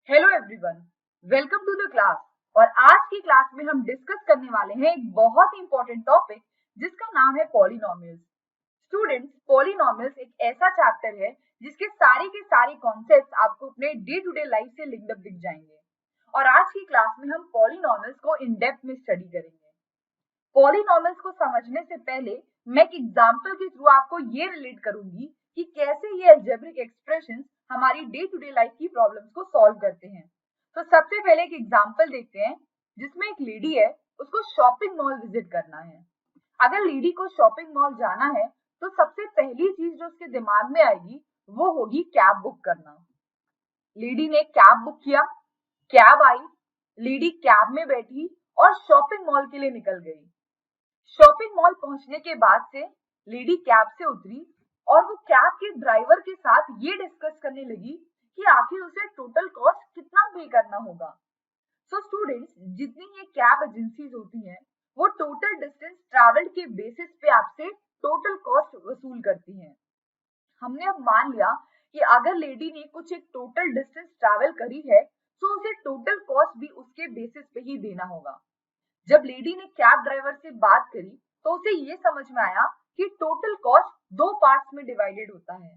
Hello everyone, welcome to the class. और आज की क्लास में हम डिस्कस करने वाले हैं एक बहुत ही इंपॉर्टेंट टॉपिक जिसका नाम है पॉलिनोमियल्स। स्टूडेंट्स, पॉलिनोमियल्स एक ऐसा चैप्टर है जिसके सारे के सारे कॉन्सेप्ट्स आपको अपने डे टू डे लाइफ से लिंक्ड अप दिख जाएंगे। और आज की क्लास में हम पॉलिनोमियल्स को इन डेप्थ में स्टडी करेंगे। पॉलिनोमियल्स को समझने से पहले मैं एक एग्जांपल के थ्रू आपको ये रिलेट करूंगी कि कैसे ये अलजेब्रिक एक्सप्रेशंस हमारी डे टू डे लाइफ की प्रॉब्लम्स को सॉल्व करते हैं। तो सबसे पहले एक एग्जांपल देखते हैं जिसमें एक लेडी है, उसको शॉपिंग मॉल विजिट करना है। अगर लेडी को शॉपिंग मॉल जाना है तो सबसे पहली चीज जो उसके दिमाग में आएगी वो होगी कैब बुक करना। लेडी ने कैब बुक किया, कैब आई, लेडी कैब में बैठी और शॉपिंग मॉल के लिए निकल गई। शॉपिंग मॉल पहुंचने के बाद से लेडी कैब से उतरी और वो कैब के ड्राइवर के साथ ये डिस्कस करने लगी कि आखिर उसे टोटल कॉस्ट कितना पे करना होगा। सो स्टूडेंट्स, जितनी ये कैब एजेंसीज होती हैं वो टोटल डिस्टेंस ट्रैवल्ड के बेसिस पे आपसे टोटल कॉस्ट वसूल करती हैं। हमने अब मान लिया कि अगर लेडी ने कुछ एक टोटल डिस्टेंस ट्रैवल करी है तो उसे टोटल कॉस्ट भी उसके बेसिस पे ही देना होगा। जब लेडी ने कैब ड्राइवर से बात करी तो उसे ये समझ में आया कि टोटल कॉस्ट दो पार्ट्स में डिवाइडेड होता है।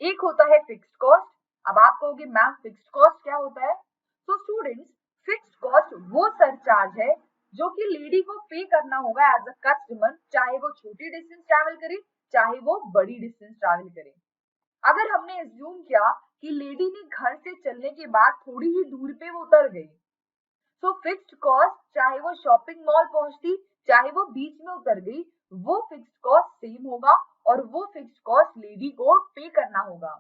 एक होता है फिक्स्ड कॉस्ट। अब आप कहोगे मैम फिक्स्ड कॉस्ट क्या होता है? तो स्टूडेंट्स, फिक्स्ड कॉस्ट वो सरचार्ज है जो कि लेडी को पे करना होगा एज अ कस्टमर, चाहे वो छोटी डिस्टेंस ट्रैवल करे चाहे वो बड़ी डिस्टेंस ट्रैवल करे। अगर हमने एज्यूम किया कि लेडी ने घर से चलने के बाद थोड़ी ही दूर पे वो उतर गई, सो फिक्स्ड कॉस्ट चाहे वो शॉपिंग मॉल पहुंचती चाहे वो बीच में उतर गई, वो फिक्स्ड कॉस्ट सेम होगा और वो फिक्स्ड कॉस्ट लेडी को पे करना होगा।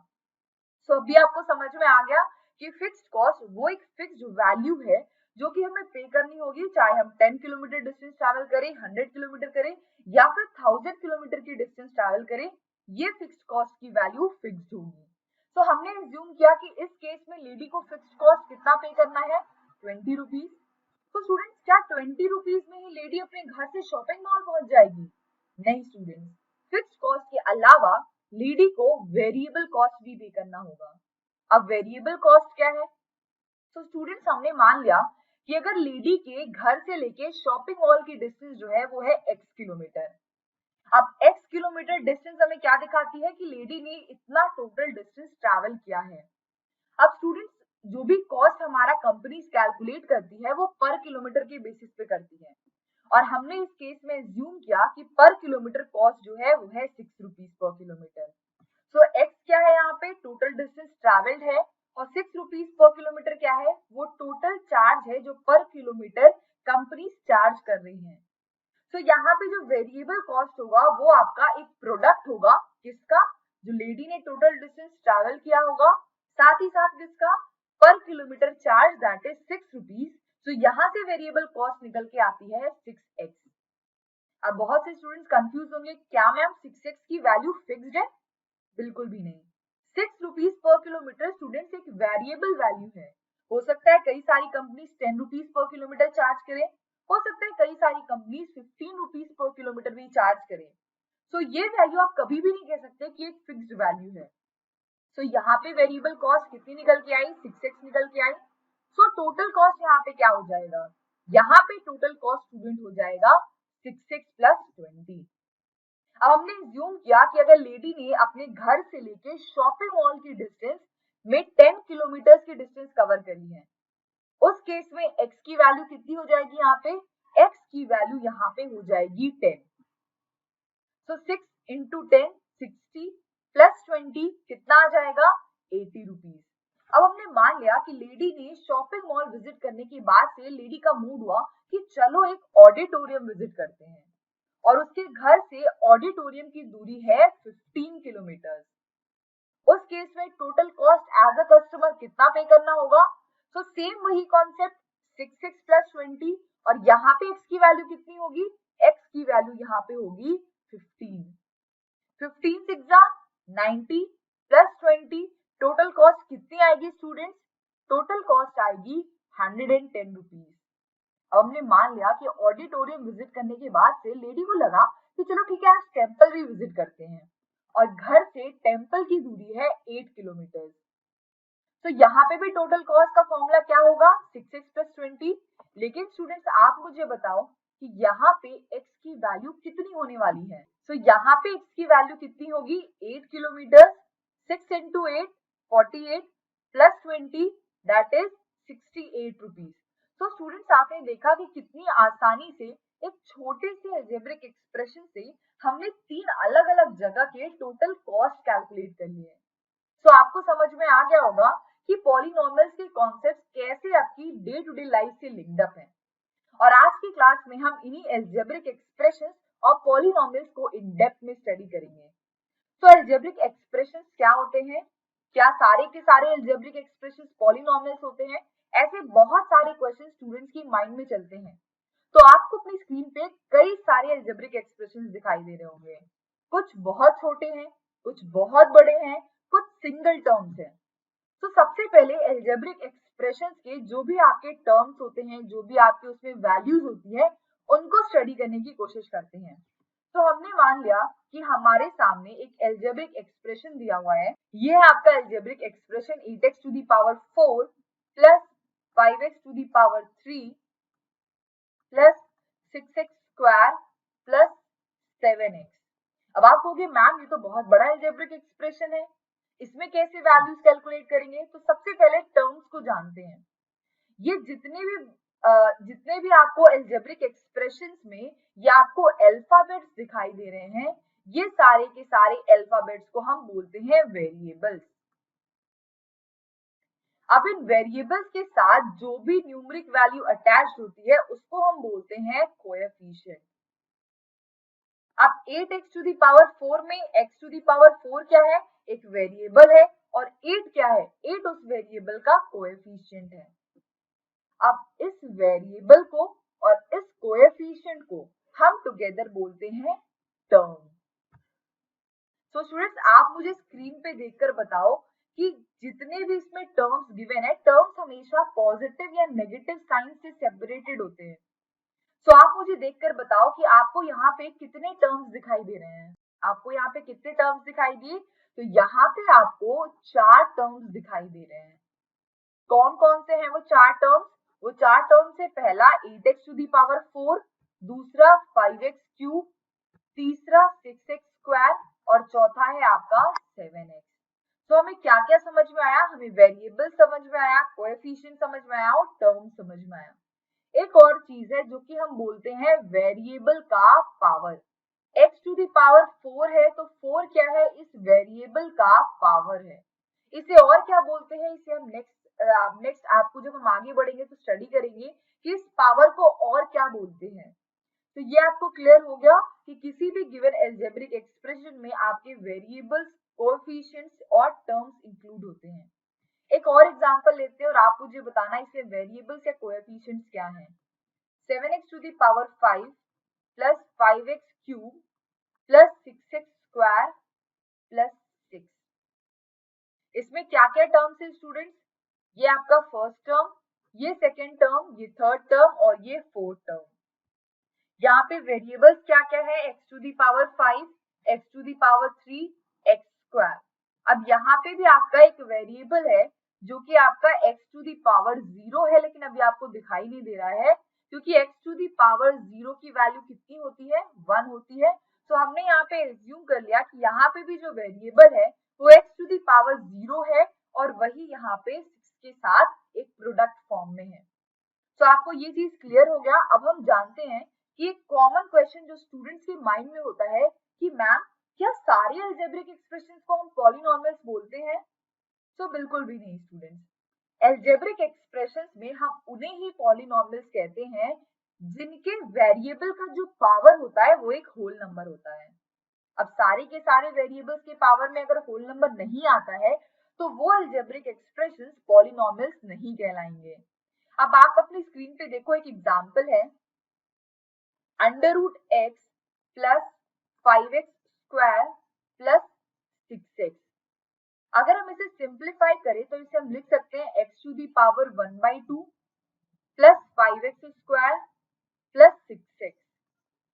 सो अभी आपको समझ में आ गया कि फिक्स्ड कॉस्ट वो एक फिक्स्ड वैल्यू है जो कि हमें पे करनी होगी, चाहे हम 10 किलोमीटर डिस्टेंस ट्रैवल करें, 100 किलोमीटर करें या फिर 1000 किलोमीटर की डिस्टेंस ट्रैवल करें, ये फिक्स्ड कॉस्ट की वैल्यू फिक्स्ड होगी। तो हमने एज्यूम किया कि इस केस में लेडी को फिक्स्ड कॉस्ट कितना पे करना है, 20 रुपीज। तो स्टूडेंट्स, क्या 20 रुपीज में ही लेडी अपने घर से शॉपिंग मॉल पहुंच जाएगी? नहीं स्टूडेंट्स, फिक्स्ड कॉस्ट के अलावा लेडी को वेरिएबल कॉस्ट भी पे करना होगा। अब वेरिएबल कॉस्ट क्या है? तो स्टूडेंट्स, हमने मान लिया कि अगर लेडी के घर से लेके शॉपिंग मॉल की डिस्टेंस जो है वो है x किलोमीटर। अब x किलोमीटर डिस्टेंस हमें क्या दिखाती है कि लेडी ने इतना टोटल डिस्टेंस ट्रैवल किया है। अब स्टूडेंट्स, जो भी कॉस्ट हमारा कंपनी कैलकुलेट करती है वो पर किलोमीटर के बेसिस पे करती है और हमने इस केस में एज्यूम किया कि पर किलोमीटर कॉस्ट जो है वो है 6 रुपीज पर किलोमीटर। सो x क्या है, यहाँ पे टोटल डिस्टेंस ट्रैवल्ड है और 6 रुपीज पर किलोमीटर क्या है, वो टोटल चार्ज है जो पर किलोमीटर कंपनी चार्ज कर रही है। तो यहाँ पे जो वेरिएबल कॉस्ट होगा वो आपका एक प्रोडक्ट होगा, किसका? जो लेडी ने टोटल डिस्टेंस ट्रैवल किया होगा, साथ ही साथ किसका? पर kilometre charge, that is 6 rupees. तो यहाँ से वेरिएबल कॉस्ट निकल के आती है 6x। अब बहुत से स्टूडेंट्स कंफ्यूज होंगे, क्या मैम 6x की वैल्यू फिक्स्ड है? बिल्कुल भी नहीं। 6 रुपीज पर किलोमीटर स्टूडेंट्स एक वेरिएबल वैल्यू है। हो सकता है कई सारी companies 10 rupees per kilometre charge करें, हो सकता है कई सारी कंपनीज 15 रुपीज पर किलोमीटर भी चार्ज करें। सो ये वैल्यू आप कभी भी नहीं कह सकते कि एक फिक्स्ड वैल्यू है। सो यहाँ पे वेरिएबल कॉस्ट कितनी निकल के आई? 6x निकल के आई। सो टोटल कॉस्ट यहाँ पे क्या हो जाएगा? यहाँ पे टोटल कॉस्ट स्टूडेंट हो जाएगा 6x प्लस 20। अब हमने ज्यूम किया कि अगर लेडी ने अपने घर से लेके शॉपिंग मॉल की डिस्टेंस में 10 किलोमीटर की डिस्टेंस कवर करी है, उस केस में x की वैल्यू कितनी हो जाएगी? यहाँ पे x की वैल्यू यहाँ पे हो जाएगी 10। सो 6 इंटू 10 60 प्लस 20 कितना आ जाएगा? 80 रुपीज। अब हमने मान लिया कि लेडी ने शॉपिंग मॉल विजिट करने के बाद से लेडी का मूड हुआ कि चलो एक ऑडिटोरियम विजिट करते हैं और उसके घर से ऑडिटोरियम की दूरी है 15 किलोमीटर। उस केस में total cost as a customer कितना पे करना होगा? सो सेम वही कॉन्सेप्ट, 6x प्लस 20 और यहाँ पे x की वैल्यू कितनी होगी? x की वैल्यू यहाँ पे होगी 15। 15 सिक्सा 90 प्लस 20, टोटल कॉस्ट कितनी आएगी स्टूडेंट्स? टोटल कॉस्ट आएगी 110 रुपीज। अब हमने मान लिया कि ऑडिटोरियम विजिट करने के बाद से लेडी को लगा कि चलो ठीक है, आज टेम्पल भी विजिट करते हैं और घर से टेम्पल की दूरी है 8 किलोमीटर। तो यहाँ पे भी टोटल कॉस्ट का फॉर्मूला क्या होगा 6x प्लस 20। लेकिन स्टूडेंट्स आप मुझे बताओ कि यहाँ पे x की वैल्यू कितनी होने वाली है। तो यहाँ पे x की वैल्यू कितनी होगी 8 kilometre. 6 into 8 48 plus 20 that is 68 rupees. तो स्टूडेंट्स आपने देखा कि कितनी आसानी से एक छोटे से अलजेब्रिक एक्सप्रेशन से हमने 3 अलग अलग जगह के टोटल कॉस्ट कैलकुलेट कर लिए। तो आपको समझ में आ गया होगा कि पॉलिनॉमियल्स के कॉन्सेप्ट कैसे आपकी डे टू डे लाइफ से लिंक्ड अप हैं। और आज की क्लास में हम इन्हीं अलजेब्रिक एक्सप्रेशंस और पॉलिनॉमियल्स को इन डेप्थ में स्टडी करेंगे। तो अलजेब्रिक एक्सप्रेशंस क्या होते हैं? क्या सारे के सारे अलजेब्रिक एक्सप्रेशंस पॉलिनॉमियल्स होते हैं? ऐसे बहुत सारे क्वेश्चन स्टूडेंट्स की माइंड में चलते हैं। तो आपको अपनी स्क्रीन पे कई सारे अलजेब्रिक एक्सप्रेशंस दिखाई दे रहे होंगे। कुछ बहुत छोटे हैं, कुछ बहुत बड़े हैं, कुछ सिंगल टर्म्स हैं। तो सबसे पहले अलजेब्रिक एक्सप्रेशंस के जो भी आपके टर्म्स होते हैं, जो भी आपके उसमें वैल्यूज होती है, उनको स्टडी करने की कोशिश करते हैं। तो हमने मान लिया कि हमारे सामने एक अलजेब्रिक एक्सप्रेशन दिया हुआ है। ये है आपका algebraic expression 8x to the power 4 plus 5x to the power 3 plus 6x square plus 7x। अब आप कहोगे मैम ये तो बहुत बड़ा अलजेब्रिक एक्सप्रेशन है, इसमें कैसे वैल्यूज कैलकुलेट करेंगे? तो सबसे पहले टर्म्स को जानते हैं। ये जितने भी आपको अलजेब्रिक एक्सप्रेशंस में या आपको अल्फाबेट्स दिखाई दे रहे हैं, ये सारे के सारे अल्फाबेट्स को हम बोलते हैं वेरिएबल्स। अब इन वेरिएबल्स के साथ जो भी न्यूमेरिक वैल्यू अटैच्ड होती है उसको हम बोलते हैं कोएफिशिएंट। अब 8x टू द पावर 4 में x टू द पावर 4 क्या है? एक वेरिएबल है। और 8 क्या है? 8 उस वेरिएबल का कोएफिशिएंट है। अब इस वेरिएबल को और इस कोएफिशिएंट को हम टुगेदर बोलते हैं टर्म। तो स्टूडेंट्स आप मुझे स्क्रीन पे देखकर बताओ कि जितने भी इसमें टर्म्स गिवन है, टर्म्स हमेशा पॉजिटिव या नेगेटिव साइन से सेपरेटेड होते हैं। तो आप मुझे देखकर बताओ कि आपको यहाँ पे कितने टर्म्स दिखाई दे रहे हैं। आपको यहाँ पे कितने टर्म्स दिखाई दिए? तो यहाँ पे आपको 4 टर्म्स दिखाई दे रहे हैं। कौन कौन से हैं वो 4 टर्म्स? वो 4 टर्म से पहला 8x टू दी पावर 4, दूसरा 5x क्यूब, तीसरा 6x स्क्वायर और चौथा है आपका 7x। तो हमें क्या क्या समझ में आया? हमें वेरिएबल समझ में आया, कोएफिशिएंट समझ में आया और टर्म समझ में आया। एक और चीज है जो कि हम बोलते हैं वेरिएबल का power. x to the power 4 है तो 4 क्या है? इस वेरिएबल का पावर है। इसे और क्या बोलते हैं? इसे हम नेक्स्ट आपको जब हम आगे बढ़ेंगे तो स्टडी करेंगे कि इस पावर को और क्या बोलते हैं। तो ये आपको क्लियर हो गया कि किसी भी गिवन अलजेब्रिक एक्सप्रेशन में आपके वेरिएबल्स, कोएफिशिएंट्स और टर्म्स इंक्लूड होते हैं। एक और एग्जांपल लेते हैं और आप मुझे बताना इसमें वेरिएबल्स या कोएफिशिएंट्स क्या हैं। 7x to the power 5 plus 5x cube plus 6x square plus 6। इसमें क्या क्या टर्म्स है स्टूडेंट्स? ये आपका फर्स्ट टर्म, ये सेकेंड टर्म, ये थर्ड टर्म और ये फोर्थ टर्म। यहाँ पे वेरिएबल्स क्या क्या है? x to the power 5, x to the power 3, x square. अब यहाँ पे भी आपका एक वेरिएबल है जो कि आपका x टू दी पावर 0 है, लेकिन अभी आपको दिखाई नहीं दे रहा है क्योंकि x टू दी पावर 0 की वैल्यू कितनी होती है? 1 होती है। तो हमने यहाँ पे एज्यूम कर लिया कि यहाँ पे भी जो वेरिएबल है वो x टू दी पावर 0 है और वही यहाँ पे 6 के साथ एक प्रोडक्ट फॉर्म में है। तो आपको ये चीज क्लियर हो गया। अब हम जानते हैं कि एक कॉमन क्वेश्चन जो स्टूडेंट्स के माइंड में होता है कि मैम क्या सारे अलजेब्रिक एक्सप्रेशंस को हम पॉलिनॉमियल्स बोलते हैं? तो बिल्कुल भी नहीं स्टूडेंट्स। अलजेब्रिक एक्सप्रेशंस में हम उन्हें ही पॉलिनॉमियल्स कहते हैं जिनके वेरिएबल का जो पावर होता है वो एक होल नंबर होता है। अब सारे के सारे वेरिएबल्स के पावर में अगर होल नंबर नहीं आता है तो वो अलजेब्रिक एक्सप्रेशंस पॉलिनॉमियल्स नहीं कहलाएंगे। अब आप अपनी स्क्रीन पे देखो, एक एग्जांपल है under root x plus 5x square plus 6x। अगर हम इसे सिंप्लीफाई करें तो इसे हम लिख सकते हैं x टू दी पावर 1/2 प्लस 5x स्क्वायर प्लस 6x।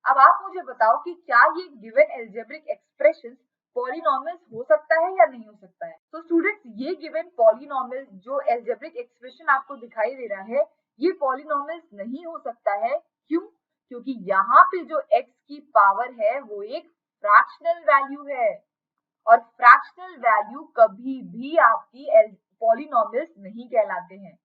अब आप मुझे बताओ कि क्या ये गिवन अलजेब्रिक एक्सप्रेशंस पॉलिनॉमियल्स हो सकता है या नहीं हो सकता है? तो स्टूडेंट्स ये गिवन पॉलिनॉमियल जो अलजेब्रिक एक्सप्रेशन आपको दिखाई दे रहा है, ये पॉलिनॉमियल्स नहीं हो सकता है। क्यों? क्योंकि यहाँ पे जो x की पावर है वो एक फ्रैक्शनल वैल्यू है और फ्रैक्शनल वैल्यू कभी भी आपकी पॉलिनॉमियल्स नहीं कहलाते हैं।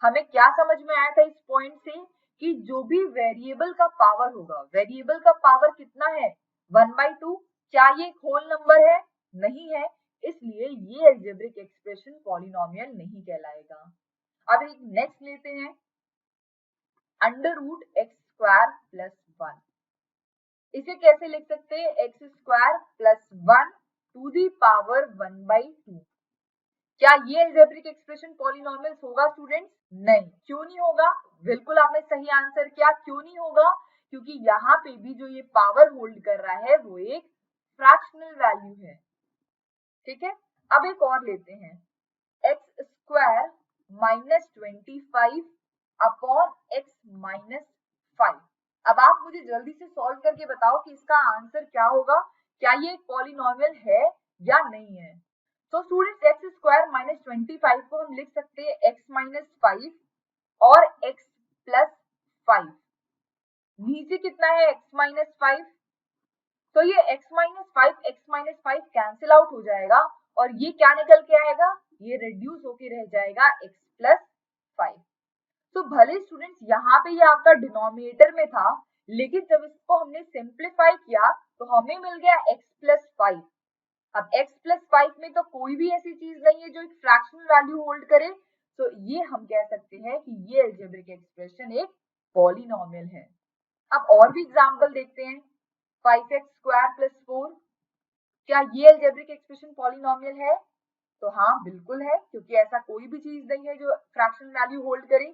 हमें क्या समझ में आया था इस पॉइंट से कि जो भी वेरिएबल का पावर होगा, वेरिएबल का पावर कितना है 1/2, क्या ये एक होल नंबर है? नहीं है, इसलिए ये अलजेब्रिक एक्सप्रेशन पॉलिनॉमियल नहीं कहलाएगा। अब एक नेक्स्ट लेते हैं, under root x square plus 1। इसे कैसे लिख सकते हैं? X square plus 1 to the power 1/2। क्या ये अलजेब्रिक एक्सप्रेशन पॉलिनॉमियल्स होगा स्टूडेंट्स? नहीं। क्यों नहीं होगा? बिल्कुल आपने सही आंसर किया। क्यों नहीं होगा? क्योंकि यहाँ पे भी जो ये पावर होल्ड कर रहा है वो एक फ्रैक्शनल वैल्यू है। ठीक है, अब एक और लेते हैं, x square minus 25 upon x minus 5। अब आप मुझे जल्दी से सॉल्व करके बताओ कि इसका आंसर क्या होगा, क्या ये एक पॉलिनॉमियल है या नहीं है? तो स्टूडेंट्स एक्स स्क्वायर माइनस 25 को हम लिख सकते हैं एक्स माइनस 5 और एक्स प्लस 5। नीचे कितना है एक्स माइनस 5, तो ये x माइनस 5 कैंसिल आउट हो जाएगा और ये क्या निकल के आएगा, ये रिड्यूस होके रह जाएगा x प्लस 5। तो भले स्टूडेंट्स यहाँ पे ये आपका डिनोमिनेटर में था, लेकिन जब इसको हमने सिंप्लीफाई किया तो हमें मिल गया x प्लस 5। अब x प्लस 5 में तो कोई भी ऐसी चीज नहीं है जो एक फ्रैक्शनल वैल्यू होल्ड करे, तो ये हम कह सकते हैं कि ये अलजेब्रिक एक्सप्रेशन एक पॉलिनॉमियल है। अब और भी एग्जांपल देखते हैं, 5x स्क्वायर प्लस 4, क्या ये अलजेब्रिक एक्सप्रेशन पॉलिनॉमियल है? तो हाँ बिल्कुल है, क्योंकि ऐसा कोई भी चीज नहीं है जो फ्रैक्शनल वैल्यू होल्ड करे।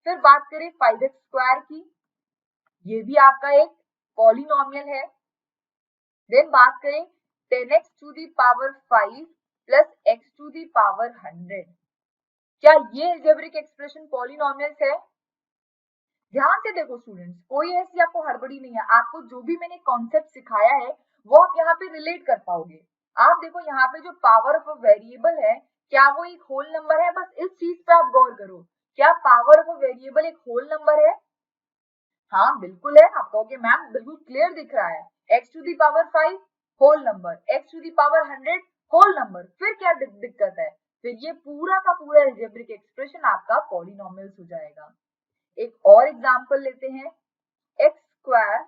फिर बात करें 5x स्क्वायर की, ये भी आपका एक पॉलिनॉमियल है। देन बात करें 10x to the power 5 plus x to the power 100, क्या ये अलजेब्रिक एक्सप्रेशन पॉलिनॉमियल्स है? ध्यान से देखो स्टूडेंट्स, कोई ऐसी आपको हड़बड़ी नहीं है, आपको जो भी मैंने कॉन्सेप्ट सिखाया है वो आप यहाँ पे रिलेट कर पाओगे। आप देखो यहाँ पे जो पावर ऑफ अ वेरिएबल है, क्या वो एक होल नंबर है? बस इस चीज पे आप गौर करो, क्या पावर ऑफ अ वेरिएबल एक होल नंबर है? हाँ बिल्कुल है। आप कहोगे मैम बिल्कुल क्लियर दिख रहा है, x to the power 5 whole number, x to the power 100 whole number, फिर क्या दिक्कत है? फिर ये पूरा का पूरा अलजेब्रिक एक्सप्रेशन आपका पॉलिनॉमियल्स हो जाएगा। एक और एग्जांपल लेते हैं, x square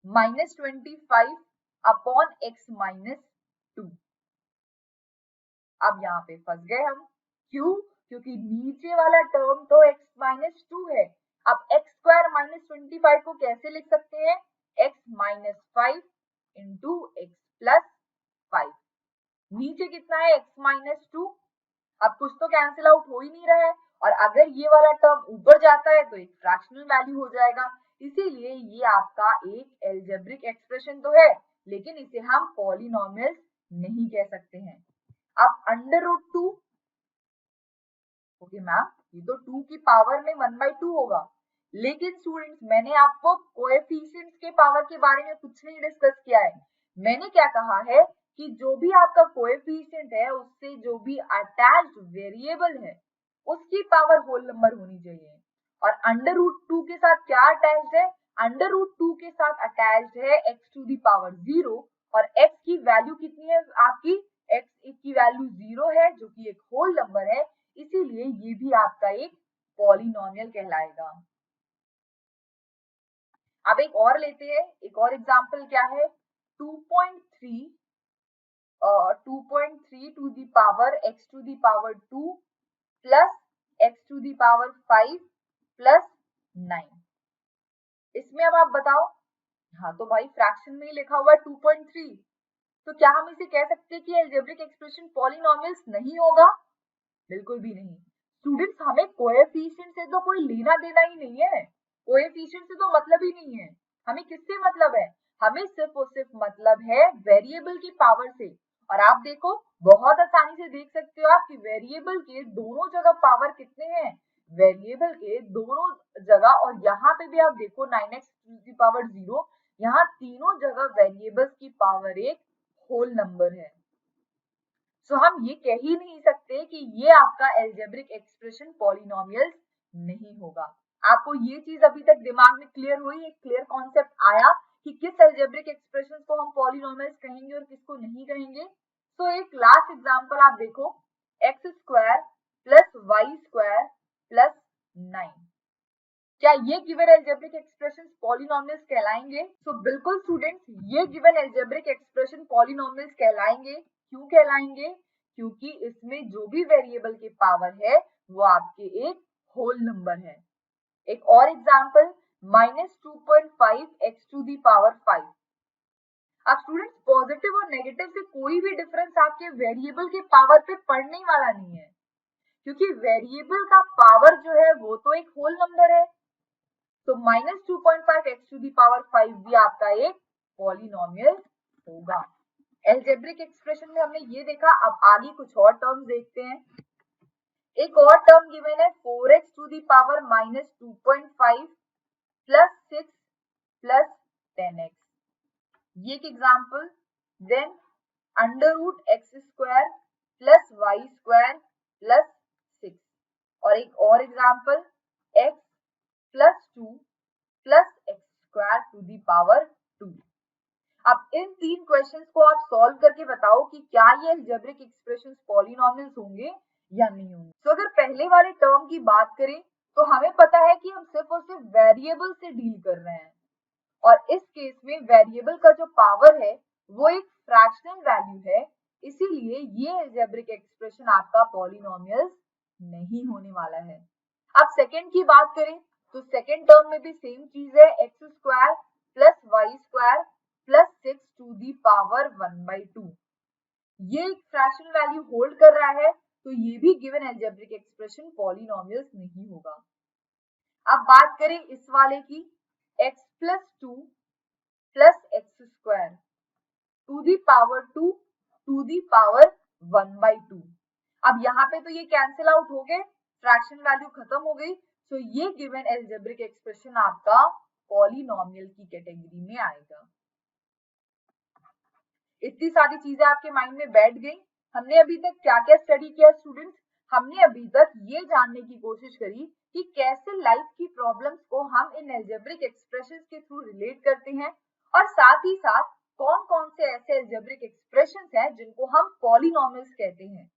minus 25 upon x minus 2। अब यहाँ पे फंस गए हम, क्यों? क्योंकि नीचे वाला टर्म तो x माइनस 2 है। अब एक्स स्क्वायर माइनस 25 को कैसे लिख सकते हैं? x minus 5 into x plus 5। नीचे कितना है x माइनस 2, अब कुछ तो कैंसिल आउट हो ही नहीं रहा है, और अगर ये वाला टर्म ऊपर जाता है तो एक फ्रैक्शनल वैल्यू हो जाएगा, इसीलिए ये आपका एक अलजेब्रिक एक्सप्रेशन तो है, लेकिन इसे हम पॉलिनॉमियल्स नहीं कह सकते हैं। अब अंडर रूट 2, ओके मैम ये तो 2 की पावर में 1/2 होगा, लेकिन स्टूडेंट्स मैंने आपको कोएफिशिएंट्स के पावर के बारे में कुछ नहीं डिस्कस किया है। मैंने क्या कहा है कि जो भी आपका कोएफिशिएंट है उससे जो भी अटैच्ड वेरिएबल है उसकी पावर होल नंबर होनी चाहिए, और अंडर रूट 2 के साथ क्या अटैच्ड है? अंडर रूट 2 के साथ अटैच्ड है x टू दी पावर 0, और x की वैल्यू कितनी है आपकी? x की वैल्यू 0 है जो कि एक होल नंबर है, इसीलिए ये भी आपका एक पॉलिनॉमियल कहलाएगा। अब एक और लेते हैं, एक और एग्जांपल क्या है, 2.3 to the power x to the power 2 plus x to the power 5 plus 9। इसमें अब आप बताओ, हाँ तो भाई फ्रैक्शन में ही लिखा हुआ है 2.3, तो क्या हम इसे कह सकते हैं कि अलजेब्रिक एक्सप्रेशन पॉलिनॉमियल्स नहीं होगा? बिल्कुल भी नहीं। स्टूडेंट्स हमें कोएफिशिएंट से तो कोई लेना देना ही नहीं है, कोएफिशिएंट से तो मतलब ही नहीं है। हमें किससे मतलब है? हमें सिर्फ और सिर्फ मतलब है वेरिएबल की पावर से। और आप देखो बहुत आसानी से देख सकते हो आप कि वेरिएबल के दोनों जगह पावर कितने हैं, वेरिएबल के दोनों जगह, और यहाँ पे भी आप देखो 9x टू दी पावर 0, यहाँ तीनों जगह वेरिएबल्स की पावर एक होल नंबर है। सो हम ये कह ही नहीं सकते कि ये आपका एल्जेब्रिक एक्सप्रेशन पॉलिनोमियल्स नहीं होगा। आपको ये चीज अभी तक दिमाग में क्लियर हुई, एक क्लियर कॉन्सेप्ट आया कि किस एल्जेब्रिक एक्सप्रेशन को हम पॉलिनोमियल्स कहेंगे और किसको नहीं कहेंगे। तो एक लास्ट एग्जांपल आप देखो, x square plus y square plus 9, क्या ये गिवन एल्जेब्रिक एक्सप्रेशन पॉलिनोमियल्स कहलाएंगे? तो बिल्कुल स्टूडेंट्स, ये गिवन एल्जेब्रिक एक्सप्रेशन पॉलिनोमियल्स कहलाएंगे। क्यों कहलाएंगे? क्योंकि इसमें जो भी वेरिएबल के पावर है वो आपके एक होल नंबर है। एक और example, -2.5 x to the power 5। अब स्टूडेंट्स, पॉजिटिव और नेगेटिव से कोई भी डिफरेंस आपके वेरिएबल के पावर पे पड़ने वाला नहीं है, क्योंकि वेरिएबल का पावर जो है वो तो एक होल नंबर है। तो -2.5 x टू दी पावर 5 भी आपका एक पॉलिनोमियल होगा। एल्जेब्रिक एक्सप्रेशन में हमने ये देखा, अब आगे कुछ और टर्म्स देखते हैं। एक और टर्म गिवन है 4x to the power -2.5 plus 6 plus 10x। ये एक example. Then √x square plus y square plus 6, और एक और example x plus 2 plus x square to the power 2। अब इन तीन क्वेश्चंस को आप सॉल्व करके बताओ कि क्या ये एल्जेब्रिक एक्सप्रेशंस पॉलिनोमियल्स होंगे या नहीं होंगे। तो अगर पहले वाले टर्म की बात करें तो हमें पता है कि हम सिर्फ और सिर्फ वेरिएबल से डील कर रहे हैं, और इस केस में वेरिएबल का जो पावर है वो एक फ्रैक्शनल वैल्यू है, इसीलिए ये एल्जेब्रिक एक्सप्रेशन आपका पॉलिनोमियल्स नहीं होने वाला है। अब सेकंड की बात करें तो सेकंड टर्म में भी सेम चीज है, x square plus y square plus 6 to the power 1/2। ये एक फ्रैक्शनल वैल्यू होल्ड कर रहा है, तो ये भी गिवन एल्जेब्रिक एक्सप्रेशन पॉलिनोमियल्स नहीं होगा। अब बात करें इस वाले की, x plus 2 plus x square to the power 2 to the power 1/2। अब यहाँ पे तो ये कैंसिल आउट हो गए, फ्रैक्शन वैल्यू खत्म हो गई, तो ये गिवन एल्जेब्रिक एक्सप्रेशन आपका पॉलिनोमियल की कैटेगरी में आएगा। इतनी सारी चीजें आपके माइंड में बैठ गई। हमने अभी तक क्या क्या स्टडी किया स्टूडेंट्स? हमने अभी तक ये जानने की कोशिश करी कि कैसे लाइफ की प्रॉब्लम्स को हम इन एल्जेब्रिक एक्सप्रेशंस के थ्रू रिलेट करते हैं, और साथ ही साथ कौन कौन से ऐसे एल्जेब्रिक एक्सप्रेशंस हैं जिनको हम पॉलिनोमियल्स कहते हैं।